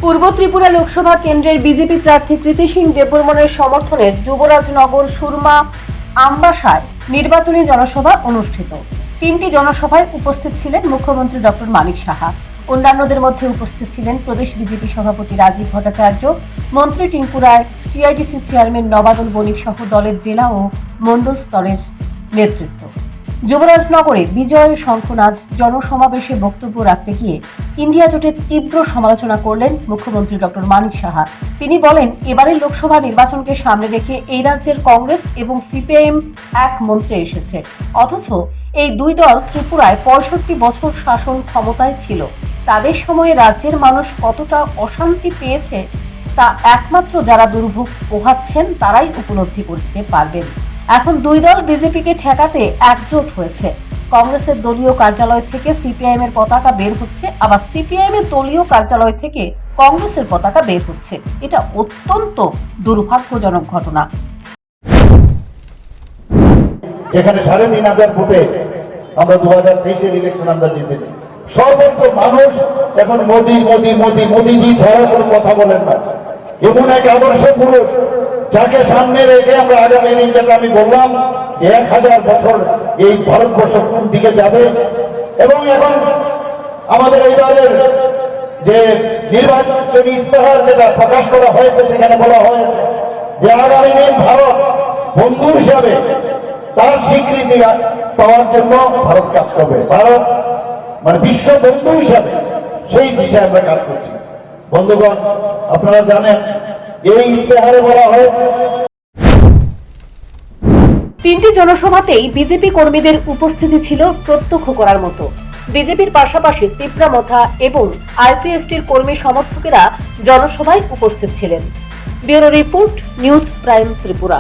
পূর্ব ত্রিপুরা লোকসভা কেন্দ্রের বিজেপি প্রার্থী কৃতি সিং দেববর্মনের সমর্থনে যুবরাজনগর সুরমা আমবাসায় নির্বাচনী জনসভা অনুষ্ঠিত। 3টি জনসভায় উপস্থিত ছিলেন মুখ্যমন্ত্রী ডক্টর মানিক সাহা। অন্যান্যদের মধ্যে উপস্থিত ছিলেন প্রদেশ বিজেপি সভাপতি রাজীব ভট্টাচার্য, মন্ত্রী টিঙ্কু রায়, টিআইডিসি চেয়ারম্যান নবাদল বণিক সহ দলের জেলা ও মণ্ডল স্তরের নেতৃত্ব। যুবরাজনগরে বিজয় শঙ্খনাথ জনসমাবেশে বক্তব্য রাখতে গিয়ে ইন্ডিয়া জোটের তীব্র সমালোচনা করলেন মুখ্যমন্ত্রী ডক্টর মানিক সাহা। তিনি বলেন, এবারের লোকসভা নির্বাচনকে সামনে রেখে এই রাজ্যের কংগ্রেস এবং সিপিআইএম এক মঞ্চে এসেছে, অথচ এই দুই দল ত্রিপুরায় 65 বছর শাসন ক্ষমতায় ছিল। তাদের সময়ে রাজ্যের মানুষ কতটা অশান্তি পেয়েছে তা একমাত্র যারা দুর্ভোগ পোহাচ্ছেন তারাই উপলব্ধি করতে পারবেন। এখন দুই দল বিজেপিকে ঠেকাতে একজোট হয়েছে। কংগ্রেসের দলীয় কার্যালয় থেকে সিপিআইএম এর পতাকা বের হচ্ছে, আবার সিপিআইএম এর দলীয় কার্যালয় থেকে কংগ্রেসের পতাকা বের হচ্ছে। এটা অত্যন্ত দুর্ভাগ্যজনক ঘটনা। যেখানে 3,500 ভোটে আমরা 2023-এর ইলেকশন আমরা জিতেছি, সর্বত্র মানুষ এখন মোদি মোদি মোদি মোদিজি ছাড়া কোনো কথা বলেন না। এমন এক আদর্শ পুরুষ যাকে সামনে রেখে আমরা আগামী দিন, যেটা আমি বললাম 1000 বছর এই ভারতবর্ষ কোন দিকে যাবে। এবং এখন আমাদের এই দলের যে নির্বাচনী ইস্তেহার যেটা প্রকাশ করা হয়েছে, সেখানে বলা হয়েছে যে আগামী দিন ভারত বন্ধু হিসাবে তার স্বীকৃতি পাওয়ার জন্য ভারত কাজ করবে। ভারত মানে বিশ্ব বন্ধু হিসাবে সেই বিষয়ে আমরা কাজ করছি। বন্ধুগণ, আপনারা জানেন এই ইস্তেহারে বলা হয়েছে। 3টি জনসভাতেই বিজেপি কর্মীদের উপস্থিতি ছিল প্রত্যক্ষ করার মতো। বিজেপির পাশাপাশি তিপ্রামথা এবং আইপিএফটির কর্মী সমর্থকেরা জনসভায় উপস্থিত ছিলেন। Bureau report, news prime Tripura.